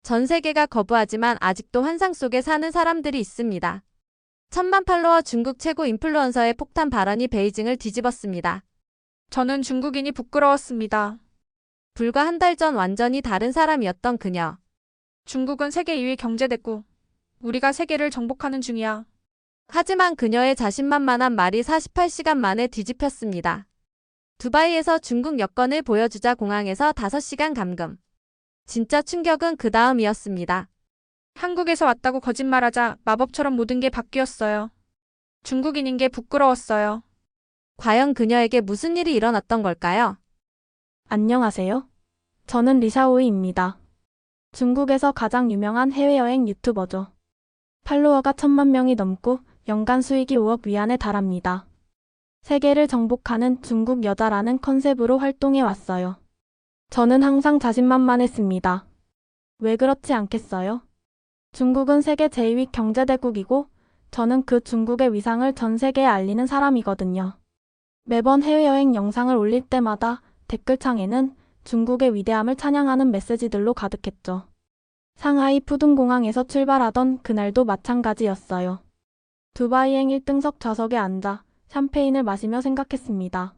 전 세계가 거부하지만 아직도 환상 속에 사는 사람들이 있습니다. 1000만 팔로워 중국 최고 인플루언서의 폭탄 발언이 베이징을 뒤집었습니다. 저는 중국인이 부끄러웠습니다. 불과 한 달 전 완전히 다른 사람이었던 그녀. 중국은 세계 2위 경제대국. 우리가 세계를 정복하는 중이야. 하지만 그녀의 자신만만한 말이 48시간 만에 뒤집혔습니다. 두바이에서 중국 여권을 보여주자 공항에서 5시간 감금. 진짜 충격은 그 다음이었습니다. 한국에서 왔다고 거짓말하자 마법처럼 모든 게 바뀌었어요. 중국인인 게 부끄러웠어요. 과연 그녀에게 무슨 일이 일어났던 걸까요? 안녕하세요. 저는 리샤오이입니다. 중국에서 가장 유명한 해외여행 유튜버죠. 팔로워가 1000만 명이 넘고 연간 수익이 5억 위안에 달합니다. 세계를 정복하는 중국 여자라는 컨셉으로 활동해 왔어요. 저는 항상 자신만만했습니다. 왜 그렇지 않겠어요? 중국은 세계 제2위 경제대국이고 저는 그 중국의 위상을 전 세계에 알리는 사람이거든요. 매번 해외여행 영상을 올릴 때마다 댓글창에는 중국의 위대함을 찬양하는 메시지들로 가득했죠. 상하이 푸둥공항에서 출발하던 그날도 마찬가지였어요. 두바이행 1등석 좌석에 앉아 샴페인을 마시며 생각했습니다.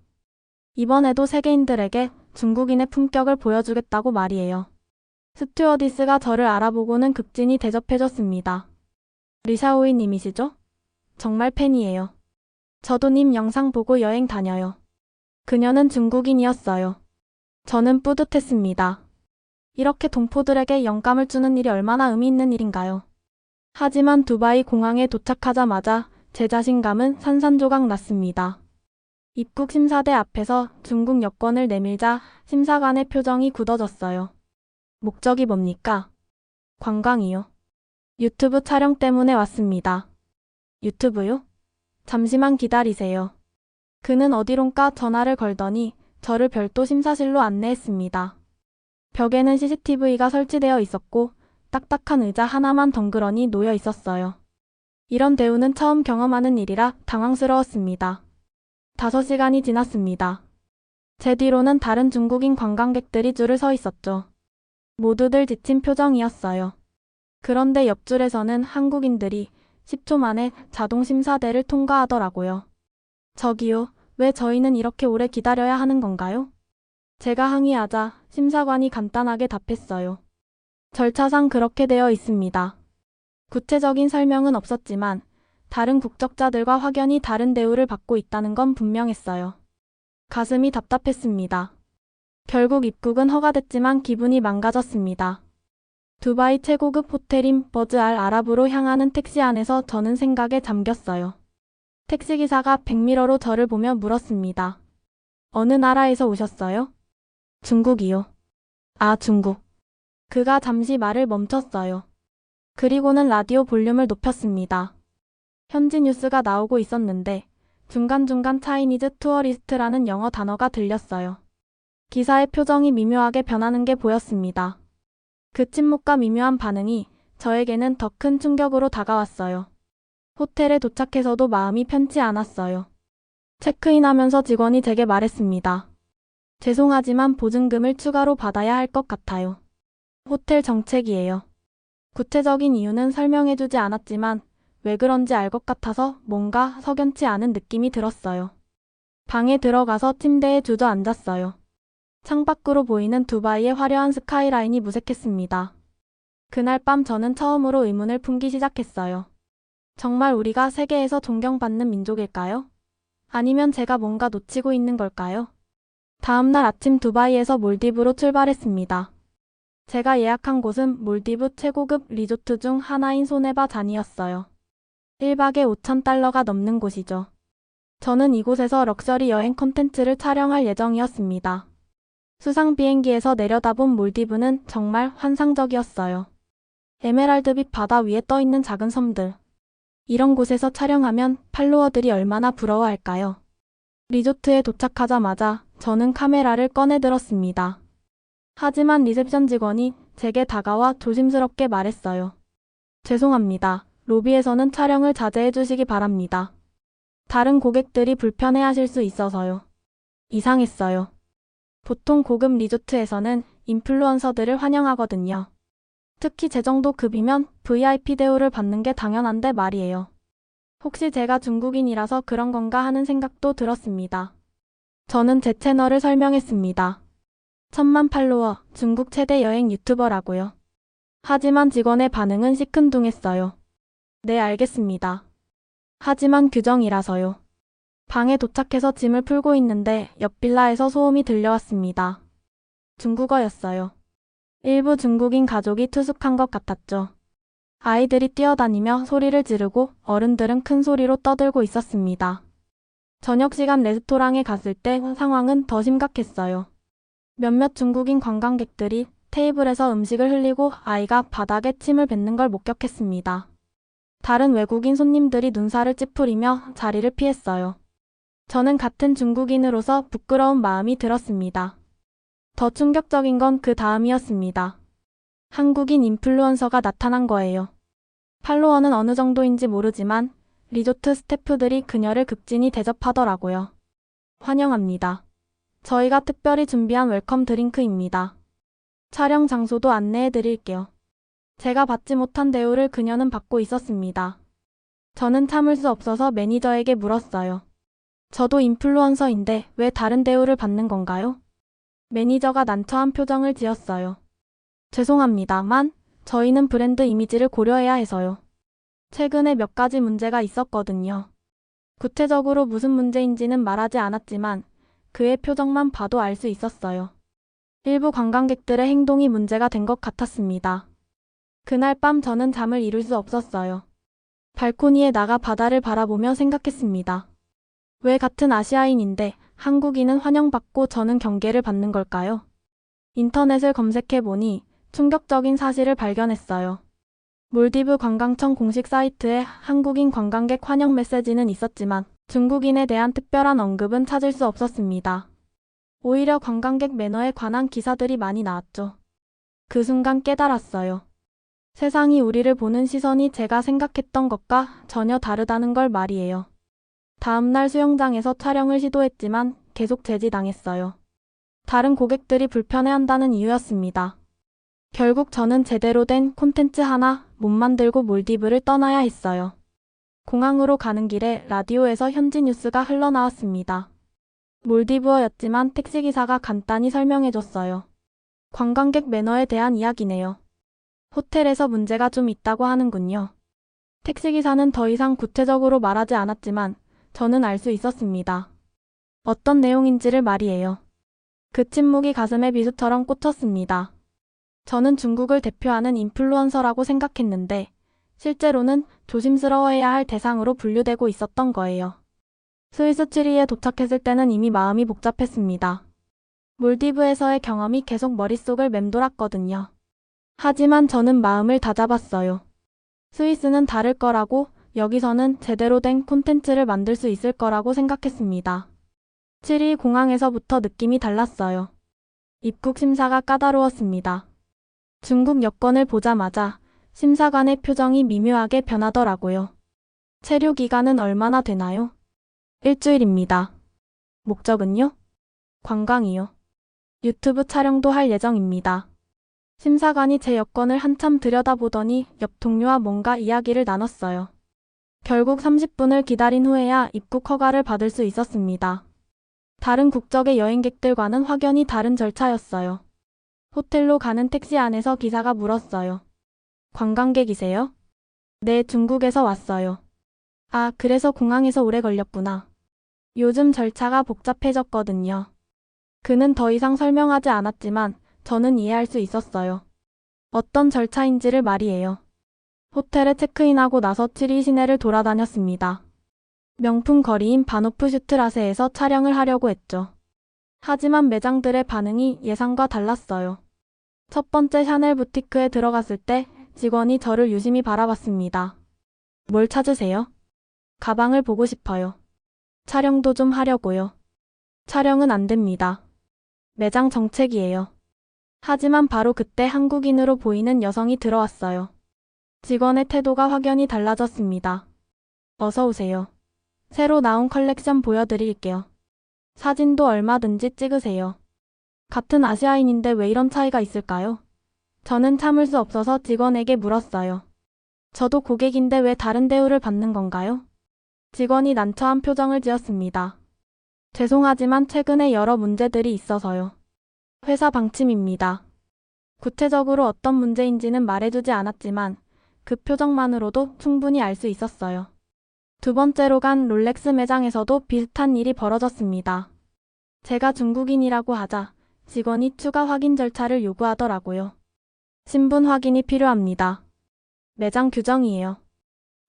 이번에도 세계인들에게 중국인의 품격을 보여주겠다고 말이에요. 스튜어디스가 저를 알아보고는 극진히 대접해줬습니다. 리샤오이 님이시죠? 정말 팬이에요. 저도 님 영상 보고 여행 다녀요. 그녀는 중국인이었어요. 저는 뿌듯했습니다. 이렇게 동포들에게 영감을 주는 일이 얼마나 의미 있는 일인가요? 하지만 두바이 공항에 도착하자마자 제 자신감은 산산조각 났습니다. 입국 심사대 앞에서 중국 여권을 내밀자 심사관의 표정이 굳어졌어요. 목적이 뭡니까? 관광이요. 유튜브 촬영 때문에 왔습니다. 유튜브요? 잠시만 기다리세요. 그는 어디론가 전화를 걸더니 저를 별도 심사실로 안내했습니다. 벽에는 CCTV가 설치되어 있었고 딱딱한 의자 하나만 덩그러니 놓여 있었어요. 이런 대우는 처음 경험하는 일이라 당황스러웠습니다. 5시간이 지났습니다. 제 뒤로는 다른 중국인 관광객들이 줄을 서 있었죠. 모두들 지친 표정이었어요. 그런데 옆줄에서는 한국인들이 10초 만에 자동 심사대를 통과하더라고요. 저기요, 왜 저희는 이렇게 오래 기다려야 하는 건가요? 제가 항의하자 심사관이 간단하게 답했어요. 절차상 그렇게 되어 있습니다. 구체적인 설명은 없었지만 다른 국적자들과 확연히 다른 대우를 받고 있다는 건 분명했어요. 가슴이 답답했습니다. 결국 입국은 허가됐지만 기분이 망가졌습니다. 두바이 최고급 호텔인 버즈 알 아랍으로 향하는 택시 안에서 저는 생각에 잠겼어요. 택시기사가 백미러로 저를 보며 물었습니다. 어느 나라에서 오셨어요? 중국이요. 아, 중국. 그가 잠시 말을 멈췄어요. 그리고는 라디오 볼륨을 높였습니다. 현지 뉴스가 나오고 있었는데 중간중간 차이니즈 투어리스트라는 영어 단어가 들렸어요. 기사의 표정이 미묘하게 변하는 게 보였습니다. 그 침묵과 미묘한 반응이 저에게는 더 큰 충격으로 다가왔어요. 호텔에 도착해서도 마음이 편치 않았어요. 체크인하면서 직원이 제게 말했습니다. 죄송하지만 보증금을 추가로 받아야 할 것 같아요. 호텔 정책이에요. 구체적인 이유는 설명해주지 않았지만 왜 그런지 알 것 같아서 뭔가 석연치 않은 느낌이 들었어요. 방에 들어가서 침대에 주저앉았어요. 창밖으로 보이는 두바이의 화려한 스카이라인이 무색했습니다. 그날 밤 저는 처음으로 의문을 품기 시작했어요. 정말 우리가 세계에서 존경받는 민족일까요? 아니면 제가 뭔가 놓치고 있는 걸까요? 다음 날 아침 두바이에서 몰디브로 출발했습니다. 제가 예약한 곳은 몰디브 최고급 리조트 중 하나인 소네바 잔이었어요. 1박에 5,000달러가 넘는 곳이죠. 저는 이곳에서 럭셔리 여행 콘텐츠를 촬영할 예정이었습니다. 수상 비행기에서 내려다본 몰디브는 정말 환상적이었어요. 에메랄드빛 바다 위에 떠있는 작은 섬들. 이런 곳에서 촬영하면 팔로워들이 얼마나 부러워할까요? 리조트에 도착하자마자 저는 카메라를 꺼내 들었습니다. 하지만 리셉션 직원이 제게 다가와 조심스럽게 말했어요. 죄송합니다. 로비에서는 촬영을 자제해 주시기 바랍니다. 다른 고객들이 불편해하실 수 있어서요. 이상했어요. 보통 고급 리조트에서는 인플루언서들을 환영하거든요. 특히 제 정도 급이면 VIP 대우를 받는 게 당연한데 말이에요. 혹시 제가 중국인이라서 그런 건가 하는 생각도 들었습니다. 저는 제 채널을 설명했습니다. 1000만 팔로워, 중국 최대 여행 유튜버라고요. 하지만 직원의 반응은 시큰둥했어요. 네, 알겠습니다. 하지만 규정이라서요. 방에 도착해서 짐을 풀고 있는데 옆 빌라에서 소음이 들려왔습니다. 중국어였어요. 일부 중국인 가족이 투숙한 것 같았죠. 아이들이 뛰어다니며 소리를 지르고 어른들은 큰 소리로 떠들고 있었습니다. 저녁 시간 레스토랑에 갔을 때 상황은 더 심각했어요. 몇몇 중국인 관광객들이 테이블에서 음식을 흘리고 아이가 바닥에 침을 뱉는 걸 목격했습니다. 다른 외국인 손님들이 눈살을 찌푸리며 자리를 피했어요. 저는 같은 중국인으로서 부끄러운 마음이 들었습니다. 더 충격적인 건 그 다음이었습니다. 한국인 인플루언서가 나타난 거예요. 팔로워는 어느 정도인지 모르지만 리조트 스태프들이 그녀를 극진히 대접하더라고요. 환영합니다. 저희가 특별히 준비한 웰컴 드링크입니다. 촬영 장소도 안내해 드릴게요. 제가 받지 못한 대우를 그녀는 받고 있었습니다. 저는 참을 수 없어서 매니저에게 물었어요. 저도 인플루언서인데 왜 다른 대우를 받는 건가요? 매니저가 난처한 표정을 지었어요. 죄송합니다만 저희는 브랜드 이미지를 고려해야 해서요. 최근에 몇 가지 문제가 있었거든요. 구체적으로 무슨 문제인지는 말하지 않았지만 그의 표정만 봐도 알 수 있었어요. 일부 관광객들의 행동이 문제가 된 것 같았습니다. 그날 밤 저는 잠을 이룰 수 없었어요. 발코니에 나가 바다를 바라보며 생각했습니다. 왜 같은 아시아인인데 한국인은 환영받고 저는 경계를 받는 걸까요? 인터넷을 검색해보니 충격적인 사실을 발견했어요. 몰디브 관광청 공식 사이트에 한국인 관광객 환영 메시지는 있었지만 중국인에 대한 특별한 언급은 찾을 수 없었습니다. 오히려 관광객 매너에 관한 기사들이 많이 나왔죠. 그 순간 깨달았어요. 세상이 우리를 보는 시선이 제가 생각했던 것과 전혀 다르다는 걸 말이에요. 다음날 수영장에서 촬영을 시도했지만 계속 제지당했어요. 다른 고객들이 불편해한다는 이유였습니다. 결국 저는 제대로 된 콘텐츠 하나 못 만들고 몰디브를 떠나야 했어요. 공항으로 가는 길에 라디오에서 현지 뉴스가 흘러나왔습니다. 몰디브어였지만 택시기사가 간단히 설명해줬어요. 관광객 매너에 대한 이야기네요. 호텔에서 문제가 좀 있다고 하는군요. 택시기사는 더 이상 구체적으로 말하지 않았지만 저는 알 수 있었습니다. 어떤 내용인지를 말이에요. 그 침묵이 가슴에 비수처럼 꽂혔습니다. 저는 중국을 대표하는 인플루언서라고 생각했는데 실제로는 조심스러워해야 할 대상으로 분류되고 있었던 거예요. 스위스 취리에 도착했을 때는 이미 마음이 복잡했습니다. 몰디브에서의 경험이 계속 머릿속을 맴돌았거든요. 하지만 저는 마음을 다잡았어요. 스위스는 다를 거라고, 여기서는 제대로 된 콘텐츠를 만들 수 있을 거라고 생각했습니다. 취리 공항에서부터 느낌이 달랐어요. 입국 심사가 까다로웠습니다. 중국 여권을 보자마자 심사관의 표정이 미묘하게 변하더라고요. 체류 기간은 얼마나 되나요? 일주일입니다. 목적은요? 관광이요. 유튜브 촬영도 할 예정입니다. 심사관이 제 여권을 한참 들여다보더니 옆 동료와 뭔가 이야기를 나눴어요. 결국 30분을 기다린 후에야 입국 허가를 받을 수 있었습니다. 다른 국적의 여행객들과는 확연히 다른 절차였어요. 호텔로 가는 택시 안에서 기사가 물었어요. 관광객이세요? 네, 중국에서 왔어요. 아, 그래서 공항에서 오래 걸렸구나. 요즘 절차가 복잡해졌거든요. 그는 더 이상 설명하지 않았지만 저는 이해할 수 있었어요. 어떤 절차인지를 말이에요. 호텔에 체크인하고 나서 취리 시내를 돌아다녔습니다. 명품 거리인 바노프 슈트라세에서 촬영을 하려고 했죠. 하지만 매장들의 반응이 예상과 달랐어요. 첫 번째 샤넬 부티크에 들어갔을 때 직원이 저를 유심히 바라봤습니다. 뭘 찾으세요? 가방을 보고 싶어요. 촬영도 좀 하려고요. 촬영은 안 됩니다. 매장 정책이에요. 하지만 바로 그때 한국인으로 보이는 여성이 들어왔어요. 직원의 태도가 확연히 달라졌습니다. 어서 오세요. 새로 나온 컬렉션 보여드릴게요. 사진도 얼마든지 찍으세요. 같은 아시아인인데 왜 이런 차이가 있을까요? 저는 참을 수 없어서 직원에게 물었어요. 저도 고객인데 왜 다른 대우를 받는 건가요? 직원이 난처한 표정을 지었습니다. 죄송하지만 최근에 여러 문제들이 있어서요. 회사 방침입니다. 구체적으로 어떤 문제인지는 말해주지 않았지만 그 표정만으로도 충분히 알 수 있었어요. 두 번째로 간 롤렉스 매장에서도 비슷한 일이 벌어졌습니다. 제가 중국인이라고 하자 직원이 추가 확인 절차를 요구하더라고요. 신분 확인이 필요합니다. 매장 규정이에요.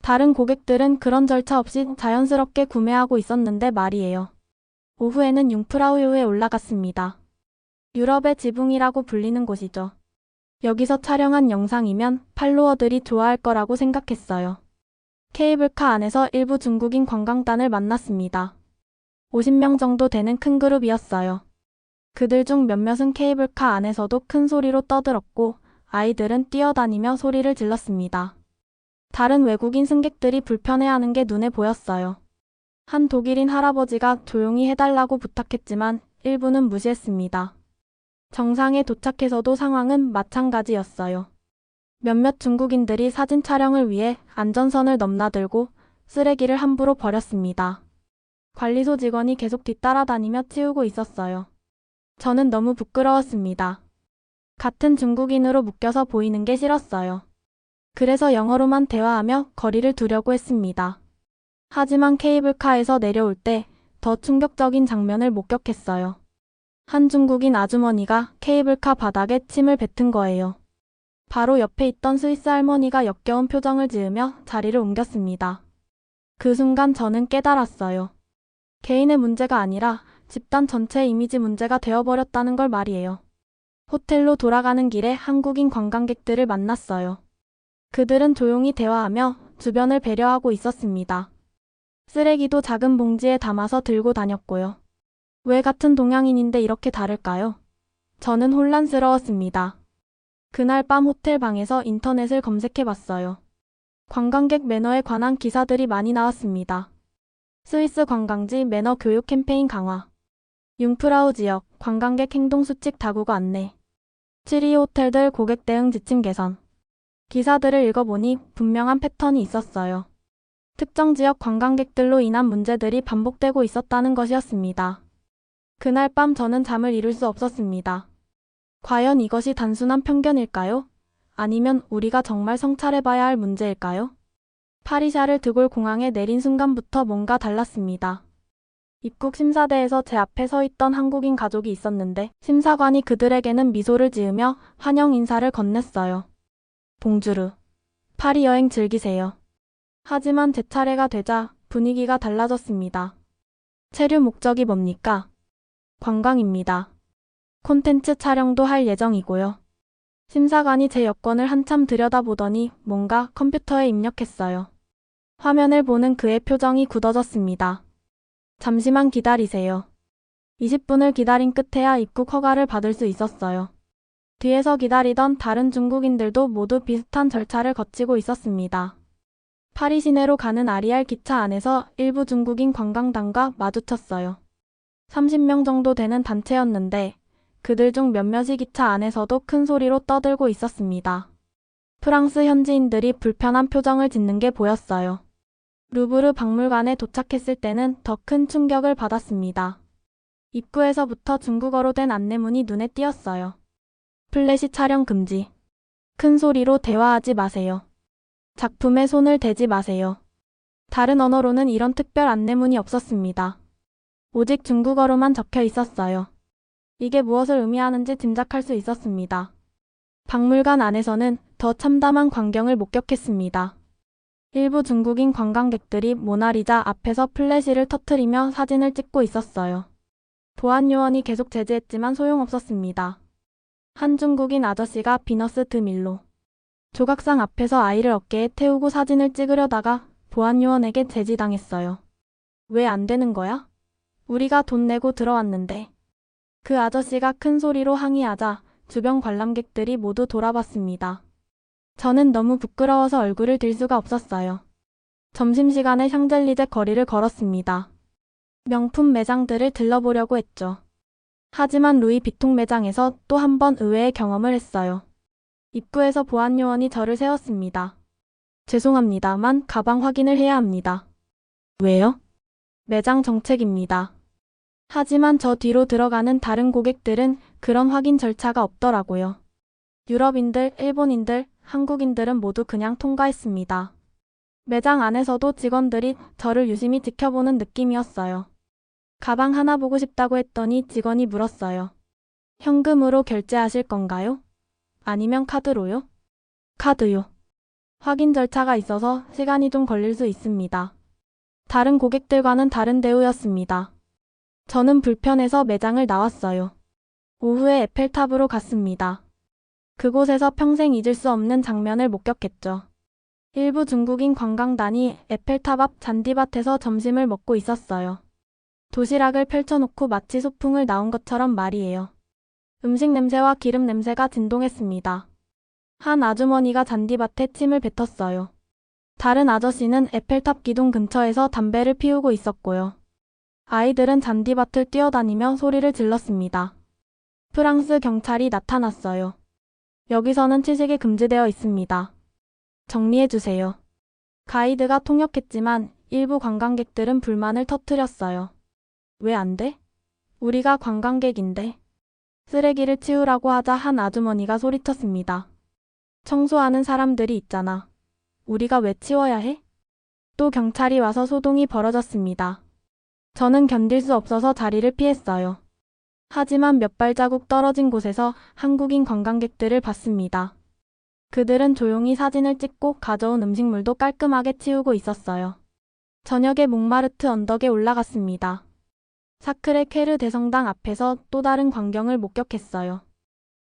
다른 고객들은 그런 절차 없이 자연스럽게 구매하고 있었는데 말이에요. 오후에는 융프라우요에 올라갔습니다. 유럽의 지붕이라고 불리는 곳이죠. 여기서 촬영한 영상이면 팔로워들이 좋아할 거라고 생각했어요. 케이블카 안에서 일부 중국인 관광단을 만났습니다. 50명 정도 되는 큰 그룹이었어요. 그들 중 몇몇은 케이블카 안에서도 큰 소리로 떠들었고 아이들은 뛰어다니며 소리를 질렀습니다. 다른 외국인 승객들이 불편해하는 게 눈에 보였어요. 한 독일인 할아버지가 조용히 해달라고 부탁했지만 일부는 무시했습니다. 정상에 도착해서도 상황은 마찬가지였어요. 몇몇 중국인들이 사진 촬영을 위해 안전선을 넘나들고 쓰레기를 함부로 버렸습니다. 관리소 직원이 계속 뒤따라다니며 치우고 있었어요. 저는 너무 부끄러웠습니다. 같은 중국인으로 묶여서 보이는 게 싫었어요. 그래서 영어로만 대화하며 거리를 두려고 했습니다. 하지만 케이블카에서 내려올 때 더 충격적인 장면을 목격했어요. 한 중국인 아주머니가 케이블카 바닥에 침을 뱉은 거예요. 바로 옆에 있던 스위스 할머니가 역겨운 표정을 지으며 자리를 옮겼습니다. 그 순간 저는 깨달았어요. 개인의 문제가 아니라 집단 전체의 이미지 문제가 되어버렸다는 걸 말이에요. 호텔로 돌아가는 길에 한국인 관광객들을 만났어요. 그들은 조용히 대화하며 주변을 배려하고 있었습니다. 쓰레기도 작은 봉지에 담아서 들고 다녔고요. 왜 같은 동양인인데 이렇게 다를까요? 저는 혼란스러웠습니다. 그날 밤 호텔 방에서 인터넷을 검색해봤어요. 관광객 매너에 관한 기사들이 많이 나왔습니다. 스위스 관광지 매너 교육 캠페인 강화, 융프라우 지역 관광객 행동 수칙 다국어 안내, 7위 호텔들 고객 대응 지침 개선. 기사들을 읽어보니 분명한 패턴이 있었어요. 특정 지역 관광객들로 인한 문제들이 반복되고 있었다는 것이었습니다. 그날 밤 저는 잠을 이룰 수 없었습니다. 과연 이것이 단순한 편견일까요? 아니면 우리가 정말 성찰해봐야 할 문제일까요? 파리샤를 드골 공항에 내린 순간부터 뭔가 달랐습니다. 입국 심사대에서 제 앞에 서 있던 한국인 가족이 있었는데 심사관이 그들에게는 미소를 지으며 환영 인사를 건넸어요. 봉주르. 파리 여행 즐기세요. 하지만 제 차례가 되자 분위기가 달라졌습니다. 체류 목적이 뭡니까? 관광입니다. 콘텐츠 촬영도 할 예정이고요. 심사관이 제 여권을 한참 들여다보더니 뭔가 컴퓨터에 입력했어요. 화면을 보는 그의 표정이 굳어졌습니다. 잠시만 기다리세요. 20분을 기다린 끝에야 입국 허가를 받을 수 있었어요. 뒤에서 기다리던 다른 중국인들도 모두 비슷한 절차를 거치고 있었습니다. 파리 시내로 가는 아리알 기차 안에서 일부 중국인 관광단과 마주쳤어요. 30명 정도 되는 단체였는데 그들 중 몇몇이 기차 안에서도 큰 소리로 떠들고 있었습니다. 프랑스 현지인들이 불편한 표정을 짓는 게 보였어요. 루브르 박물관에 도착했을 때는 더 큰 충격을 받았습니다. 입구에서부터 중국어로 된 안내문이 눈에 띄었어요. 플래시 촬영 금지. 큰 소리로 대화하지 마세요. 작품에 손을 대지 마세요. 다른 언어로는 이런 특별 안내문이 없었습니다. 오직 중국어로만 적혀 있었어요. 이게 무엇을 의미하는지 짐작할 수 있었습니다. 박물관 안에서는 더 참담한 광경을 목격했습니다. 일부 중국인 관광객들이 모나리자 앞에서 플래시를 터뜨리며 사진을 찍고 있었어요. 보안 요원이 계속 제지했지만 소용없었습니다. 한 중국인 아저씨가 비너스 드 밀로 조각상 앞에서 아이를 어깨에 태우고 사진을 찍으려다가 보안 요원에게 제지당했어요. 왜 안 되는 거야? 우리가 돈 내고 들어왔는데. 그 아저씨가 큰 소리로 항의하자 주변 관람객들이 모두 돌아봤습니다. 저는 너무 부끄러워서 얼굴을 들 수가 없었어요. 점심시간에 샹젤리제 거리를 걸었습니다. 명품 매장들을 들러보려고 했죠. 하지만 루이 비통 매장에서 또 한 번 의외의 경험을 했어요. 입구에서 보안 요원이 저를 세웠습니다. 죄송합니다만 가방 확인을 해야 합니다. 왜요? 매장 정책입니다. 하지만 저 뒤로 들어가는 다른 고객들은 그런 확인 절차가 없더라고요. 유럽인들, 일본인들, 한국인들은 모두 그냥 통과했습니다. 매장 안에서도 직원들이 저를 유심히 지켜보는 느낌이었어요. 가방 하나 보고 싶다고 했더니 직원이 물었어요. 현금으로 결제하실 건가요? 아니면 카드로요? 카드요. 확인 절차가 있어서 시간이 좀 걸릴 수 있습니다. 다른 고객들과는 다른 대우였습니다. 저는 불편해서 매장을 나왔어요. 오후에 에펠탑으로 갔습니다. 그곳에서 평생 잊을 수 없는 장면을 목격했죠. 일부 중국인 관광단이 에펠탑 앞 잔디밭에서 점심을 먹고 있었어요. 도시락을 펼쳐놓고 마치 소풍을 나온 것처럼 말이에요. 음식 냄새와 기름 냄새가 진동했습니다. 한 아주머니가 잔디밭에 침을 뱉었어요. 다른 아저씨는 에펠탑 기둥 근처에서 담배를 피우고 있었고요. 아이들은 잔디밭을 뛰어다니며 소리를 질렀습니다. 프랑스 경찰이 나타났어요. 여기서는 채식이 금지되어 있습니다. 정리해주세요. 가이드가 통역했지만 일부 관광객들은 불만을 터뜨렸어요. 왜 안 돼? 우리가 관광객인데. 쓰레기를 치우라고 하자 한 아주머니가 소리쳤습니다. 청소하는 사람들이 있잖아. 우리가 왜 치워야 해? 또 경찰이 와서 소동이 벌어졌습니다. 저는 견딜 수 없어서 자리를 피했어요. 하지만 몇 발자국 떨어진 곳에서 한국인 관광객들을 봤습니다. 그들은 조용히 사진을 찍고 가져온 음식물도 깔끔하게 치우고 있었어요. 저녁에 몽마르트 언덕에 올라갔습니다. 사크레 퀘르 대성당 앞에서 또 다른 광경을 목격했어요.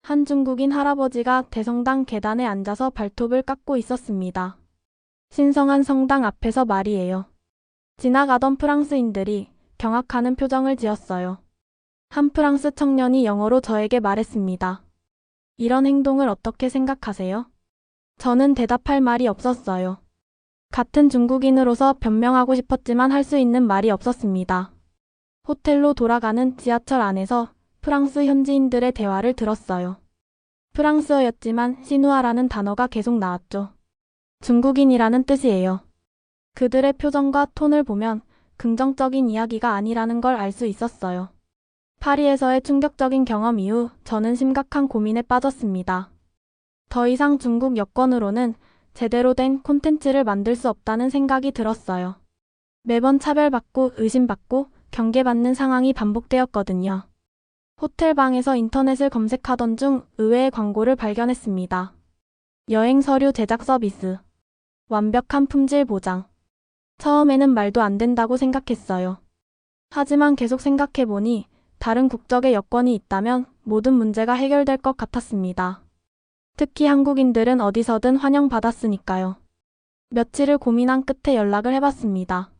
한 중국인 할아버지가 대성당 계단에 앉아서 발톱을 깎고 있었습니다. 신성한 성당 앞에서 말이에요. 지나가던 프랑스인들이 경악하는 표정을 지었어요. 한 프랑스 청년이 영어로 저에게 말했습니다. 이런 행동을 어떻게 생각하세요? 저는 대답할 말이 없었어요. 같은 중국인으로서 변명하고 싶었지만 할 수 있는 말이 없었습니다. 호텔로 돌아가는 지하철 안에서 프랑스 현지인들의 대화를 들었어요. 프랑스어였지만 시누아라는 단어가 계속 나왔죠. 중국인이라는 뜻이에요. 그들의 표정과 톤을 보면 긍정적인 이야기가 아니라는 걸 알 수 있었어요. 파리에서의 충격적인 경험 이후 저는 심각한 고민에 빠졌습니다. 더 이상 중국 여권으로는 제대로 된 콘텐츠를 만들 수 없다는 생각이 들었어요. 매번 차별받고 의심받고 경계받는 상황이 반복되었거든요. 호텔 방에서 인터넷을 검색하던 중 의외의 광고를 발견했습니다. 여행 서류 제작 서비스. 완벽한 품질 보장. 처음에는 말도 안 된다고 생각했어요. 하지만 계속 생각해보니 다른 국적의 여권이 있다면 모든 문제가 해결될 것 같았습니다. 특히 한국인들은 어디서든 환영받았으니까요. 며칠을 고민한 끝에 연락을 해봤습니다.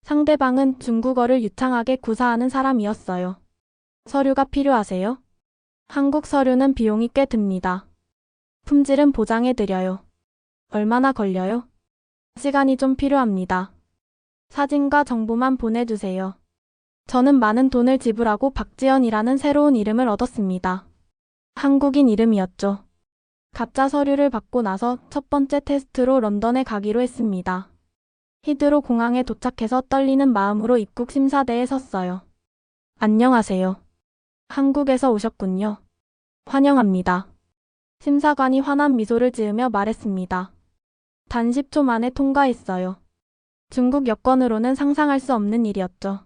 상대방은 중국어를 유창하게 구사하는 사람이었어요. 서류가 필요하세요? 한국 서류는 비용이 꽤 듭니다. 품질은 보장해드려요. 얼마나 걸려요? 시간이 좀 필요합니다. 사진과 정보만 보내주세요. 저는 많은 돈을 지불하고 박지연이라는 새로운 이름을 얻었습니다. 한국인 이름이었죠. 가짜 서류를 받고 나서 첫 번째 테스트로 런던에 가기로 했습니다. 히드로 공항에 도착해서 떨리는 마음으로 입국 심사대에 섰어요. 안녕하세요. 한국에서 오셨군요. 환영합니다. 심사관이 환한 미소를 지으며 말했습니다. 단 10초 만에 통과했어요. 중국 여권으로는 상상할 수 없는 일이었죠.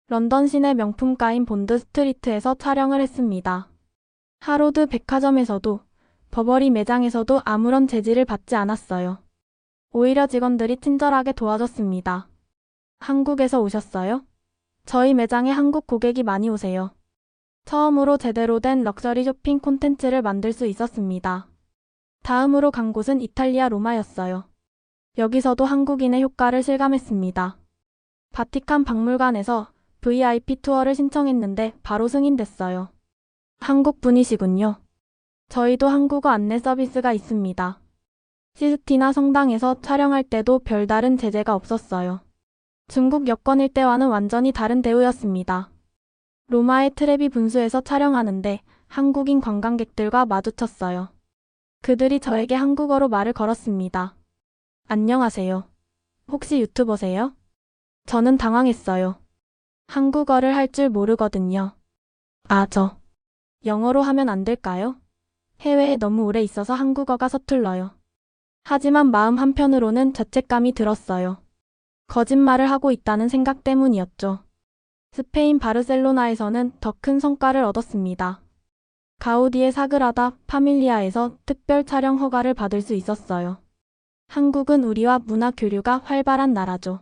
런던 시내 명품가인 본드 스트리트에서 촬영을 했습니다. 하로드 백화점에서도 버버리 매장에서도 아무런 제지를 받지 않았어요. 오히려 직원들이 친절하게 도와줬습니다. 한국에서 오셨어요? 저희 매장에 한국 고객이 많이 오세요. 처음으로 제대로 된 럭셔리 쇼핑 콘텐츠를 만들 수 있었습니다. 다음으로 간 곳은 이탈리아 로마였어요. 여기서도 한국인의 효과를 실감했습니다. 바티칸 박물관에서 VIP 투어를 신청했는데 바로 승인됐어요. 한국 분이시군요. 저희도 한국어 안내 서비스가 있습니다. 시스티나 성당에서 촬영할 때도 별다른 제재가 없었어요. 중국 여권일 때와는 완전히 다른 대우였습니다. 로마의 트레비 분수에서 촬영하는데 한국인 관광객들과 마주쳤어요. 그들이 저에게 한국어로 말을 걸었습니다. 안녕하세요. 혹시 유튜버세요? 저는 당황했어요. 한국어를 할 줄 모르거든요. 아, 영어로 하면 안 될까요? 해외에 너무 오래 있어서 한국어가 서툴러요. 하지만 마음 한편으로는 죄책감이 들었어요. 거짓말을 하고 있다는 생각 때문이었죠. 스페인 바르셀로나에서는 더 큰 성과를 얻었습니다. 가우디의 사그라다 파밀리아에서 특별 촬영 허가를 받을 수 있었어요. 한국은 우리와 문화 교류가 활발한 나라죠.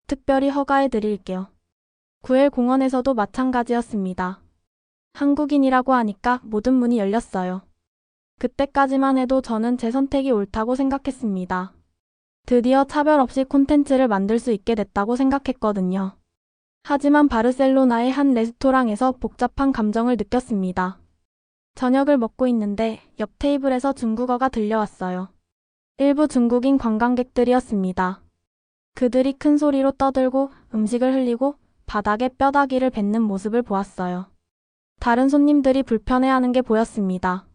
특별히 허가해 드릴게요. 구엘 공원에서도 마찬가지였습니다. 한국인이라고 하니까 모든 문이 열렸어요. 그때까지만 해도 저는 제 선택이 옳다고 생각했습니다. 드디어 차별 없이 콘텐츠를 만들 수 있게 됐다고 생각했거든요. 하지만 바르셀로나의 한 레스토랑에서 복잡한 감정을 느꼈습니다. 저녁을 먹고 있는데 옆 테이블에서 중국어가 들려왔어요. 일부 중국인 관광객들이었습니다. 그들이 큰 소리로 떠들고 음식을 흘리고 바닥에 뼈다귀를 뱉는 모습을 보았어요. 다른 손님들이 불편해하는 게 보였습니다.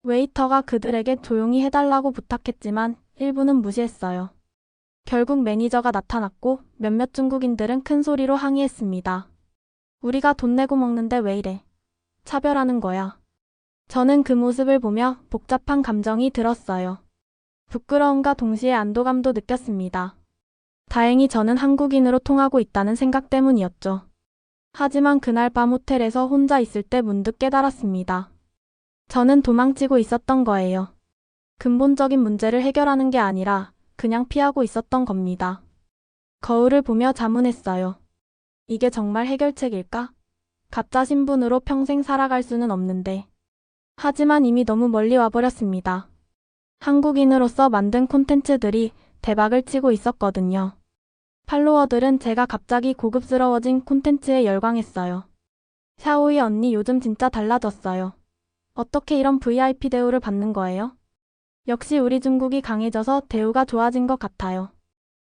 웨이터가 그들에게 조용히 해달라고 부탁했지만 일부는 무시했어요. 결국 매니저가 나타났고 몇몇 중국인들은 큰 소리로 항의했습니다. 우리가 돈 내고 먹는데 왜 이래? 차별하는 거야. 저는 그 모습을 보며 복잡한 감정이 들었어요. 부끄러움과 동시에 안도감도 느꼈습니다. 다행히 저는 한국인으로 통하고 있다는 생각 때문이었죠. 하지만 그날 밤 호텔에서 혼자 있을 때 문득 깨달았습니다. 저는 도망치고 있었던 거예요. 근본적인 문제를 해결하는 게 아니라 그냥 피하고 있었던 겁니다. 거울을 보며 자문했어요. 이게 정말 해결책일까? 가짜 신분으로 평생 살아갈 수는 없는데. 하지만 이미 너무 멀리 와버렸습니다. 한국인으로서 만든 콘텐츠들이 대박을 치고 있었거든요. 팔로워들은 제가 갑자기 고급스러워진 콘텐츠에 열광했어요. 샤오이 언니 요즘 진짜 달라졌어요. 어떻게 이런 VIP 대우를 받는 거예요? 역시 우리 중국이 강해져서 대우가 좋아진 것 같아요.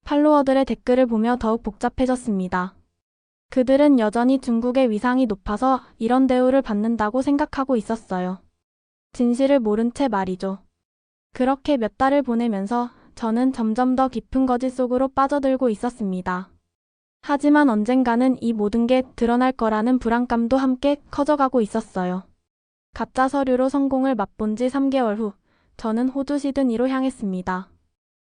팔로워들의 댓글을 보며 더욱 복잡해졌습니다. 그들은 여전히 중국의 위상이 높아서 이런 대우를 받는다고 생각하고 있었어요. 진실을 모른 채 말이죠. 그렇게 몇 달을 보내면서 저는 점점 더 깊은 거짓 속으로 빠져들고 있었습니다. 하지만 언젠가는 이 모든 게 드러날 거라는 불안감도 함께 커져가고 있었어요. 가짜 서류로 성공을 맛본 지 3개월 후, 저는 호주 시드니로 향했습니다.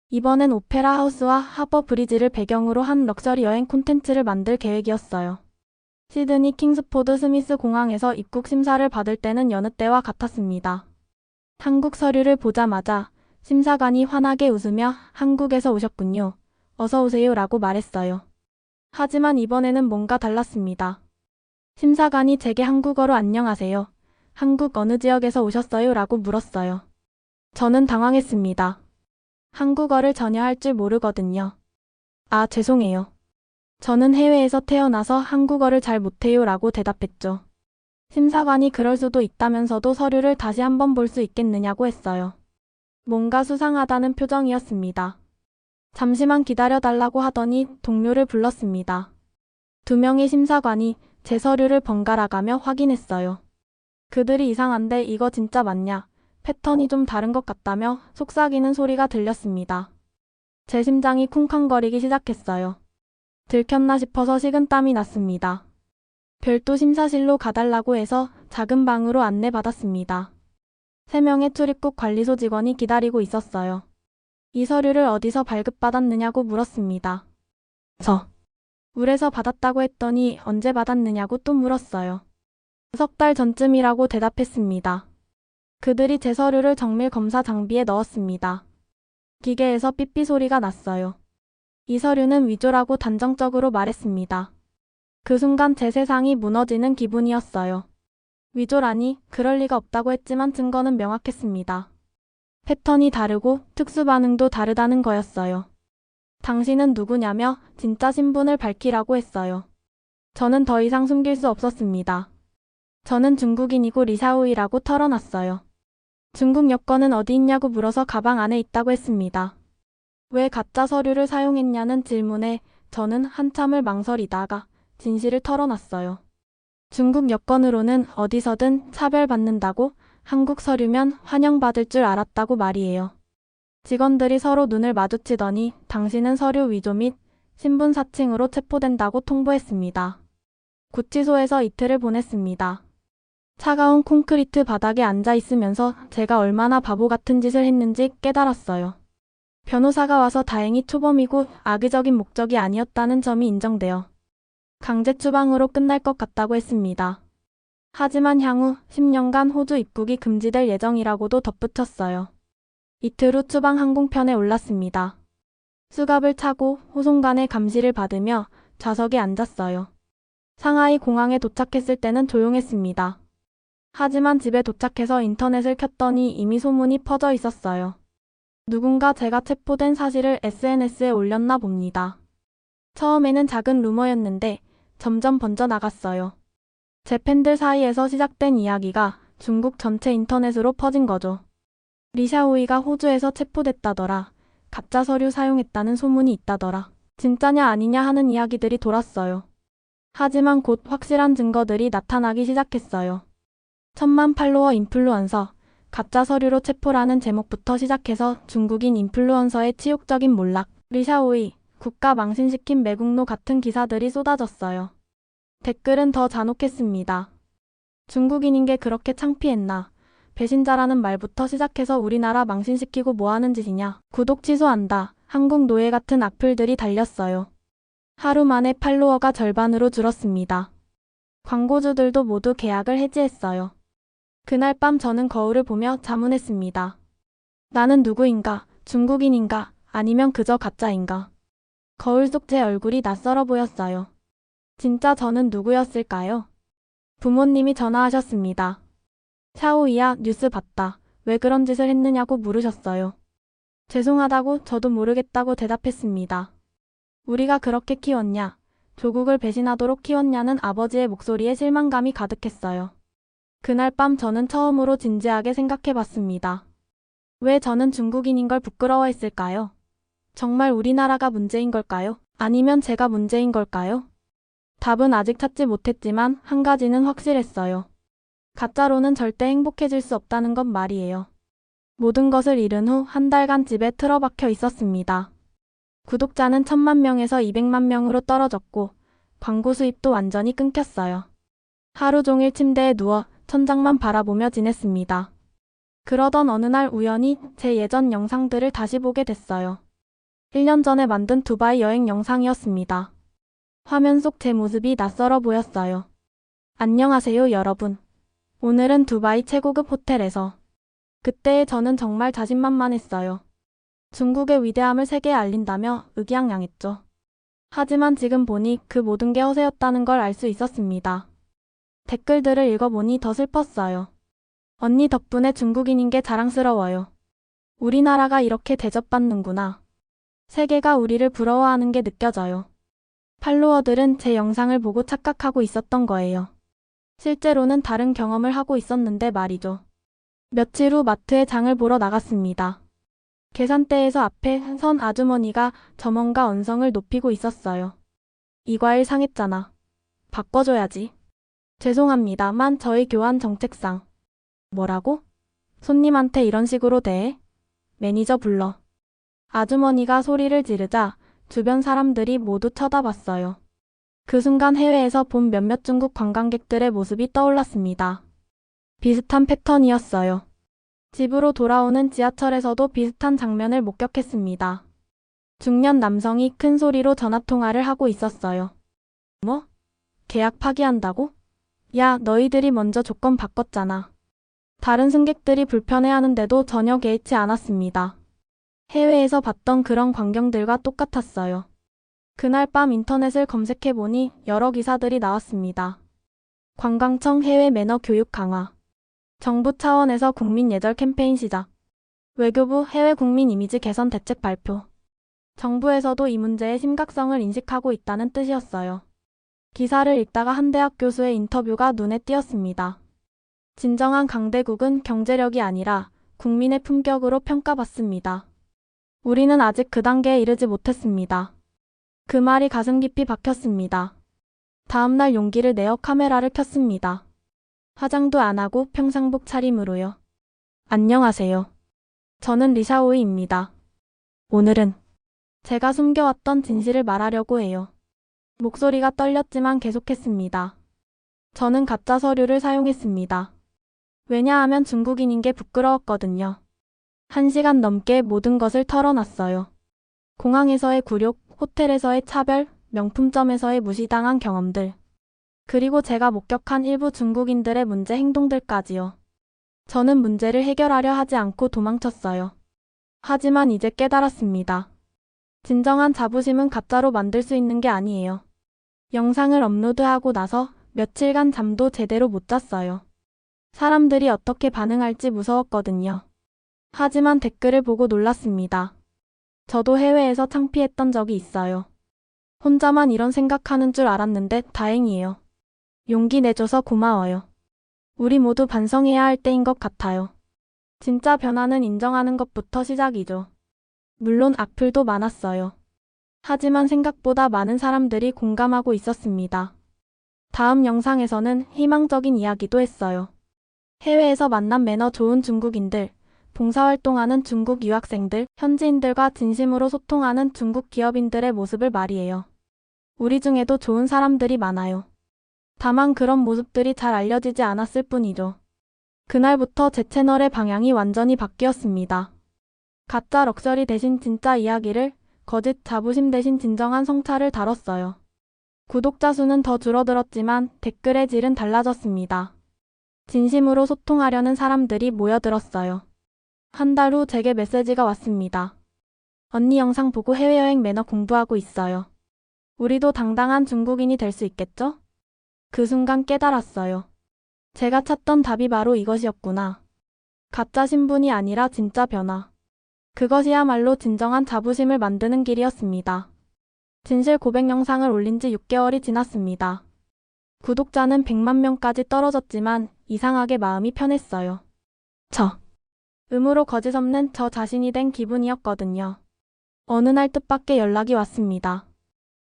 이번엔 오페라 하우스와 하버 브리지를 배경으로 한 럭셔리 여행 콘텐츠를 만들 계획이었어요. 시드니 킹스포드 스미스 공항에서 입국 심사를 받을 때는 여느 때와 같았습니다. 한국 서류를 보자마자 심사관이 환하게 웃으며 한국에서 오셨군요. 어서 오세요 라고 말했어요. 하지만 이번에는 뭔가 달랐습니다. 심사관이 제게 한국어로 안녕하세요. 한국 어느 지역에서 오셨어요? 라고 물었어요. 저는 당황했습니다. 한국어를 전혀 할 줄 모르거든요. 아, 죄송해요. 저는 해외에서 태어나서 한국어를 잘 못해요 라고 대답했죠. 심사관이 그럴 수도 있다면서도 서류를 다시 한번 볼 수 있겠느냐고 했어요. 뭔가 수상하다는 표정이었습니다. 잠시만 기다려달라고 하더니 동료를 불렀습니다. 2명의 심사관이 제 서류를 번갈아가며 확인했어요. 그들이 이상한데 이거 진짜 맞냐? 패턴이 좀 다른 것 같다며 속삭이는 소리가 들렸습니다. 제 심장이 쿵쾅거리기 시작했어요. 들켰나 싶어서 식은땀이 났습니다. 별도 심사실로 가달라고 해서 작은 방으로 안내받았습니다. 3명의 출입국 관리소 직원이 기다리고 있었어요. 이 서류를 어디서 발급받았느냐고 물었습니다. 울에서 받았다고 했더니 언제 받았느냐고 또 물었어요. 3달 전쯤이라고 대답했습니다. 그들이 제 서류를 정밀 검사 장비에 넣었습니다. 기계에서 삐삐 소리가 났어요. 이 서류는 위조라고 단정적으로 말했습니다. 그 순간 제 세상이 무너지는 기분이었어요. 위조라니 그럴 리가 없다고 했지만 증거는 명확했습니다. 패턴이 다르고 특수 반응도 다르다는 거였어요. 당신은 누구냐며 진짜 신분을 밝히라고 했어요. 저는 더 이상 숨길 수 없었습니다. 저는 중국인이고 리샤오이라고 털어놨어요. 중국 여권은 어디 있냐고 물어서 가방 안에 있다고 했습니다. 왜 가짜 서류를 사용했냐는 질문에 저는 한참을 망설이다가 진실을 털어놨어요. 중국 여권으로는 어디서든 차별받는다고 한국 서류면 환영받을 줄 알았다고 말이에요. 직원들이 서로 눈을 마주치더니 당신은 서류 위조 및 신분 사칭으로 체포된다고 통보했습니다. 구치소에서 이틀을 보냈습니다. 차가운 콘크리트 바닥에 앉아 있으면서 제가 얼마나 바보 같은 짓을 했는지 깨달았어요. 변호사가 와서 다행히 초범이고 악의적인 목적이 아니었다는 점이 인정되어 강제 추방으로 끝날 것 같다고 했습니다. 하지만 향후 10년간 호주 입국이 금지될 예정이라고도 덧붙였어요. 이틀 후 추방 항공편에 올랐습니다. 수갑을 차고 호송관의 감시를 받으며 좌석에 앉았어요. 상하이 공항에 도착했을 때는 조용했습니다. 하지만 집에 도착해서 인터넷을 켰더니 이미 소문이 퍼져 있었어요. 누군가 제가 체포된 사실을 SNS에 올렸나 봅니다. 처음에는 작은 루머였는데 점점 번져나갔어요. 제 팬들 사이에서 시작된 이야기가 중국 전체 인터넷으로 퍼진 거죠. 리샤오이가 호주에서 체포됐다더라. 가짜 서류 사용했다는 소문이 있다더라. 진짜냐 아니냐 하는 이야기들이 돌았어요. 하지만 곧 확실한 증거들이 나타나기 시작했어요. 1000만 팔로워 인플루언서, 가짜 서류로 체포라는 제목부터 시작해서 중국인 인플루언서의 치욕적인 몰락, 리샤오이, 국가 망신시킨 매국노 같은 기사들이 쏟아졌어요. 댓글은 더 잔혹했습니다. 중국인인 게 그렇게 창피했나? 배신자라는 말부터 시작해서 우리나라 망신시키고 뭐하는 짓이냐? 구독 취소한다. 한국 노예 같은 악플들이 달렸어요. 하루 만에 팔로워가 절반으로 줄었습니다. 광고주들도 모두 계약을 해지했어요. 그날 밤 저는 거울을 보며 자문했습니다. 나는 누구인가? 중국인인가? 아니면 그저 가짜인가? 거울 속 제 얼굴이 낯설어 보였어요. 진짜 저는 누구였을까요? 부모님이 전화하셨습니다. 샤오이야, 뉴스 봤다. 왜 그런 짓을 했느냐고 물으셨어요. 죄송하다고 저도 모르겠다고 대답했습니다. 우리가 그렇게 키웠냐? 조국을 배신하도록 키웠냐는 아버지의 목소리에 실망감이 가득했어요. 그날 밤 저는 처음으로 진지하게 생각해봤습니다. 왜 저는 중국인인 걸 부끄러워했을까요? 정말 우리나라가 문제인 걸까요? 아니면 제가 문제인 걸까요? 답은 아직 찾지 못했지만 한 가지는 확실했어요. 가짜로는 절대 행복해질 수 없다는 건 말이에요. 모든 것을 잃은 후 한 달간 집에 틀어박혀 있었습니다. 구독자는 1000만 명에서 200만 명으로 떨어졌고 광고 수입도 완전히 끊겼어요. 하루 종일 침대에 누워 천장만 바라보며 지냈습니다. 그러던 어느 날 우연히 제 예전 영상들을 다시 보게 됐어요. 1년 전에 만든 두바이 여행 영상이었습니다. 화면 속 제 모습이 낯설어 보였어요. 안녕하세요 여러분. 오늘은 두바이 최고급 호텔에서. 그때의 저는 정말 자신만만했어요. 중국의 위대함을 세계에 알린다며 의기양양했죠. 하지만 지금 보니 그 모든 게 허세였다는 걸 알 수 있었습니다. 댓글들을 읽어보니 더 슬펐어요. 언니 덕분에 중국인인 게 자랑스러워요. 우리나라가 이렇게 대접받는구나. 세계가 우리를 부러워하는 게 느껴져요. 팔로워들은 제 영상을 보고 착각하고 있었던 거예요. 실제로는 다른 경험을 하고 있었는데 말이죠. 며칠 후 마트에 장을 보러 나갔습니다. 계산대에서 앞에 선 아주머니가 점원과 언성을 높이고 있었어요. 이 과일 상했잖아. 바꿔줘야지. 죄송합니다만 저희 교환 정책상. 뭐라고? 손님한테 이런 식으로 대해? 매니저 불러. 아주머니가 소리를 지르자 주변 사람들이 모두 쳐다봤어요. 그 순간 해외에서 본 몇몇 중국 관광객들의 모습이 떠올랐습니다. 비슷한 패턴이었어요. 집으로 돌아오는 지하철에서도 비슷한 장면을 목격했습니다. 중년 남성이 큰 소리로 전화통화를 하고 있었어요. 뭐? 계약 파기한다고? 야, 너희들이 먼저 조건 바꿨잖아. 다른 승객들이 불편해하는데도 전혀 개의치 않았습니다. 해외에서 봤던 그런 광경들과 똑같았어요. 그날 밤 인터넷을 검색해보니 여러 기사들이 나왔습니다. 관광청 해외 매너 교육 강화. 정부 차원에서 국민 예절 캠페인 시작. 외교부 해외 국민 이미지 개선 대책 발표. 정부에서도 이 문제의 심각성을 인식하고 있다는 뜻이었어요. 기사를 읽다가 한 대학 교수의 인터뷰가 눈에 띄었습니다. 진정한 강대국은 경제력이 아니라 국민의 품격으로 평가받습니다. 우리는 아직 그 단계에 이르지 못했습니다. 그 말이 가슴 깊이 박혔습니다. 다음날 용기를 내어 카메라를 켰습니다. 화장도 안 하고 평상복 차림으로요. 안녕하세요. 저는 리샤오이입니다. 오늘은 제가 숨겨왔던 진실을 말하려고 해요. 목소리가 떨렸지만 계속했습니다. 저는 가짜 서류를 사용했습니다. 왜냐하면 중국인인 게 부끄러웠거든요. 1시간 넘게 모든 것을 털어놨어요. 공항에서의 굴욕, 호텔에서의 차별, 명품점에서의 무시당한 경험들. 그리고 제가 목격한 일부 중국인들의 문제 행동들까지요. 저는 문제를 해결하려 하지 않고 도망쳤어요. 하지만 이제 깨달았습니다. 진정한 자부심은 가짜로 만들 수 있는 게 아니에요. 영상을 업로드하고 나서 며칠간 잠도 제대로 못 잤어요. 사람들이 어떻게 반응할지 무서웠거든요. 하지만 댓글을 보고 놀랐습니다. 저도 해외에서 창피했던 적이 있어요. 혼자만 이런 생각하는 줄 알았는데 다행이에요. 용기 내줘서 고마워요. 우리 모두 반성해야 할 때인 것 같아요. 진짜 변화는 인정하는 것부터 시작이죠. 물론 악플도 많았어요. 하지만 생각보다 많은 사람들이 공감하고 있었습니다. 다음 영상에서는 희망적인 이야기도 했어요. 해외에서 만난 매너 좋은 중국인들, 봉사활동하는 중국 유학생들, 현지인들과 진심으로 소통하는 중국 기업인들의 모습을 말이에요. 우리 중에도 좋은 사람들이 많아요. 다만 그런 모습들이 잘 알려지지 않았을 뿐이죠. 그날부터 제 채널의 방향이 완전히 바뀌었습니다. 가짜 럭셔리 대신 진짜 이야기를, 거짓 자부심 대신 진정한 성찰을 다뤘어요. 구독자 수는 더 줄어들었지만 댓글의 질은 달라졌습니다. 진심으로 소통하려는 사람들이 모여들었어요. 한 달 후 제게 메시지가 왔습니다. 언니 영상 보고 해외여행 매너 공부하고 있어요. 우리도 당당한 중국인이 될 수 있겠죠? 그 순간 깨달았어요. 제가 찾던 답이 바로 이것이었구나. 가짜 신분이 아니라 진짜 변화. 그것이야말로 진정한 자부심을 만드는 길이었습니다. 진실 고백 영상을 올린 지 6개월이 지났습니다. 구독자는 100만 명까지 떨어졌지만 이상하게 마음이 편했어요. 음으로 거짓 없는 저 자신이 된 기분이었거든요. 어느 날 뜻밖의 연락이 왔습니다.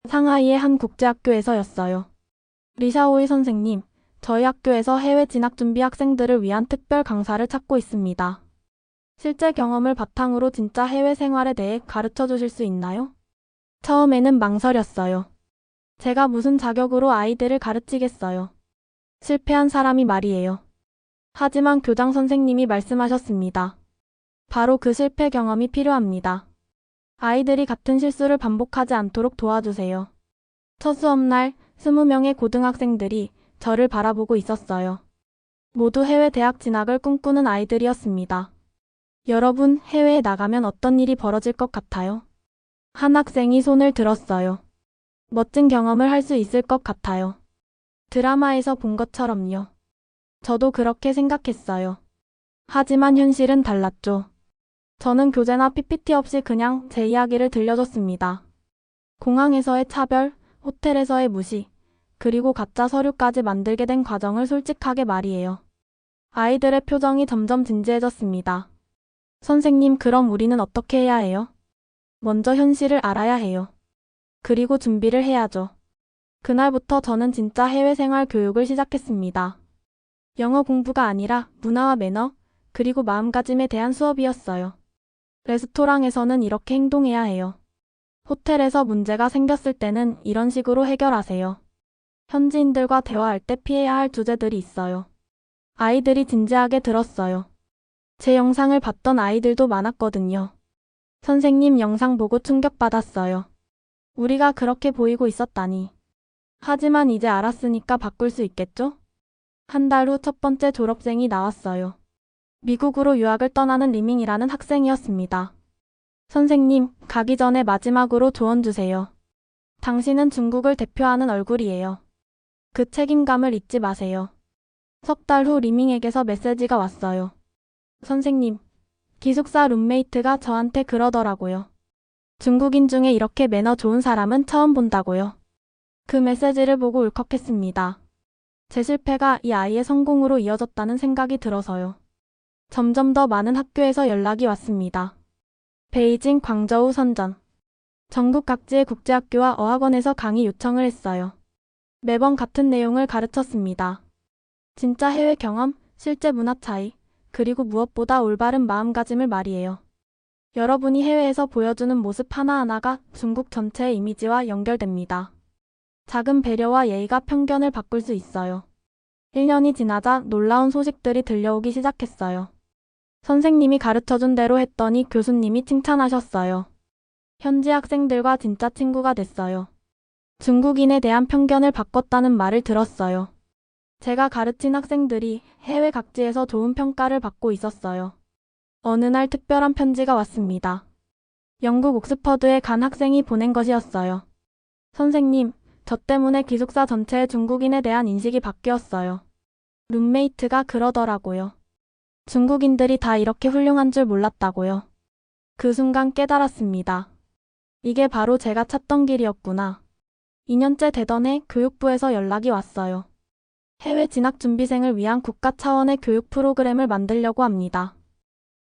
상하이의 한 국제학교에서였어요. 리샤오이 선생님, 저희 학교에서 해외 진학 준비 학생들을 위한 특별 강사를 찾고 있습니다. 실제 경험을 바탕으로 진짜 해외 생활에 대해 가르쳐 주실 수 있나요? 처음에는 망설였어요. 제가 무슨 자격으로 아이들을 가르치겠어요. 실패한 사람이 말이에요. 하지만 교장 선생님이 말씀하셨습니다. 바로 그 실패 경험이 필요합니다. 아이들이 같은 실수를 반복하지 않도록 도와주세요. 첫 수업날 20명의 고등학생들이 저를 바라보고 있었어요. 모두 해외 대학 진학을 꿈꾸는 아이들이었습니다. 여러분, 해외에 나가면 어떤 일이 벌어질 것 같아요? 한 학생이 손을 들었어요. 멋진 경험을 할 수 있을 것 같아요. 드라마에서 본 것처럼요. 저도 그렇게 생각했어요. 하지만 현실은 달랐죠. 저는 교재나 PPT 없이 그냥 제 이야기를 들려줬습니다. 공항에서의 차별, 호텔에서의 무시, 그리고 가짜 서류까지 만들게 된 과정을 솔직하게 말이에요. 아이들의 표정이 점점 진지해졌습니다. 선생님, 그럼 우리는 어떻게 해야 해요? 먼저 현실을 알아야 해요. 그리고 준비를 해야죠. 그날부터 저는 진짜 해외 생활 교육을 시작했습니다. 영어 공부가 아니라 문화와 매너, 그리고 마음가짐에 대한 수업이었어요. 레스토랑에서는 이렇게 행동해야 해요. 호텔에서 문제가 생겼을 때는 이런 식으로 해결하세요. 현지인들과 대화할 때 피해야 할 주제들이 있어요. 아이들이 진지하게 들었어요. 제 영상을 봤던 아이들도 많았거든요. 선생님 영상 보고 충격받았어요. 우리가 그렇게 보이고 있었다니. 하지만 이제 알았으니까 바꿀 수 있겠죠? 한 달 후 첫 번째 졸업생이 나왔어요. 미국으로 유학을 떠나는 리밍이라는 학생이었습니다. 선생님, 가기 전에 마지막으로 조언 주세요. 당신은 중국을 대표하는 얼굴이에요. 그 책임감을 잊지 마세요. 석 달 후 리밍에게서 메시지가 왔어요. 선생님, 기숙사 룸메이트가 저한테 그러더라고요. 중국인 중에 이렇게 매너 좋은 사람은 처음 본다고요. 그 메시지를 보고 울컥했습니다. 제 실패가 이 아이의 성공으로 이어졌다는 생각이 들어서요. 점점 더 많은 학교에서 연락이 왔습니다. 베이징, 광저우, 선전. 전국 각지의 국제학교와 어학원에서 강의 요청을 했어요. 매번 같은 내용을 가르쳤습니다. 진짜 해외 경험, 실제 문화 차이, 그리고 무엇보다 올바른 마음가짐을 말이에요. 여러분이 해외에서 보여주는 모습 하나하나가 중국 전체의 이미지와 연결됩니다. 작은 배려와 예의가 편견을 바꿀 수 있어요. 1년이 지나자 놀라운 소식들이 들려오기 시작했어요. 선생님이 가르쳐준 대로 했더니 교수님이 칭찬하셨어요. 현지 학생들과 진짜 친구가 됐어요. 중국인에 대한 편견을 바꿨다는 말을 들었어요. 제가 가르친 학생들이 해외 각지에서 좋은 평가를 받고 있었어요. 어느 날 특별한 편지가 왔습니다. 영국 옥스퍼드에 간 학생이 보낸 것이었어요. 선생님, 저 때문에 기숙사 전체의 중국인에 대한 인식이 바뀌었어요. 룸메이트가 그러더라고요. 중국인들이 다 이렇게 훌륭한 줄 몰랐다고요. 그 순간 깨달았습니다. 이게 바로 제가 찾던 길이었구나. 2년째 되던 해 교육부에서 연락이 왔어요. 해외 진학 준비생을 위한 국가 차원의 교육 프로그램을 만들려고 합니다.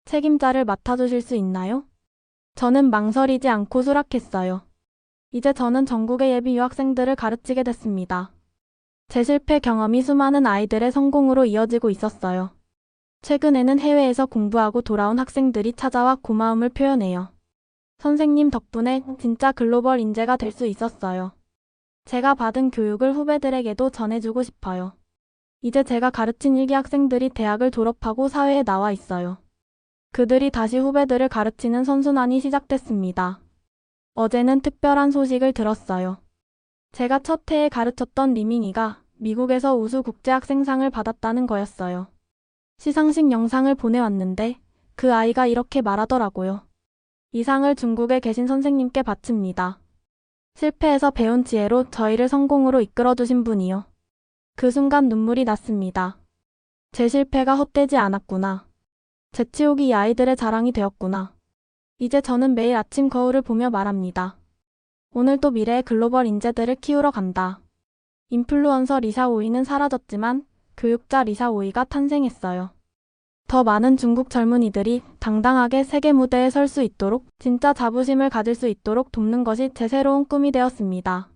책임자를 맡아주실 수 있나요? 저는 망설이지 않고 수락했어요. 이제 저는 전국의 예비 유학생들을 가르치게 됐습니다. 제 실패 경험이 수많은 아이들의 성공으로 이어지고 있었어요. 최근에는 해외에서 공부하고 돌아온 학생들이 찾아와 고마움을 표현해요. 선생님 덕분에 진짜 글로벌 인재가 될 수 있었어요. 제가 받은 교육을 후배들에게도 전해주고 싶어요. 이제 제가 가르친 일기 학생들이 대학을 졸업하고 사회에 나와 있어요. 그들이 다시 후배들을 가르치는 선순환이 시작됐습니다. 어제는 특별한 소식을 들었어요. 제가 첫 해에 가르쳤던 리밍이가 미국에서 우수 국제학생상을 받았다는 거였어요. 시상식 영상을 보내왔는데 그 아이가 이렇게 말하더라고요. 이 상을 중국에 계신 선생님께 바칩니다. 실패에서 배운 지혜로 저희를 성공으로 이끌어주신 분이요. 그 순간 눈물이 났습니다. 제 실패가 헛되지 않았구나. 제 치욕이 이 아이들의 자랑이 되었구나. 이제 저는 매일 아침 거울을 보며 말합니다. 오늘도 미래의 글로벌 인재들을 키우러 간다. 인플루언서 리샤 오이는 사라졌지만 교육자 리샤 오이가 탄생했어요. 더 많은 중국 젊은이들이 당당하게 세계 무대에 설 수 있도록 진짜 자부심을 가질 수 있도록 돕는 것이 제 새로운 꿈이 되었습니다.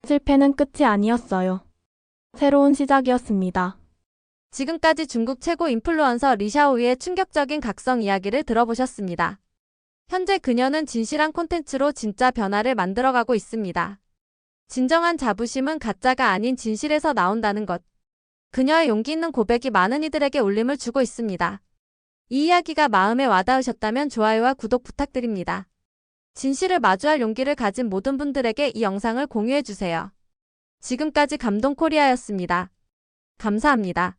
실패는 끝이 아니었어요. 새로운 시작이었습니다. 지금까지 중국 최고 인플루언서 리샤오이의 충격적인 각성 이야기를 들어보셨습니다. 현재 그녀는 진실한 콘텐츠로 진짜 변화를 만들어가고 있습니다. 진정한 자부심은 가짜가 아닌 진실에서 나온다는 것. 그녀의 용기 있는 고백이 많은 이들에게 울림을 주고 있습니다. 이 이야기가 마음에 와닿으셨다면 좋아요와 구독 부탁드립니다. 진실을 마주할 용기를 가진 모든 분들에게 이 영상을 공유해주세요. 지금까지 감동코리아였습니다. 감사합니다.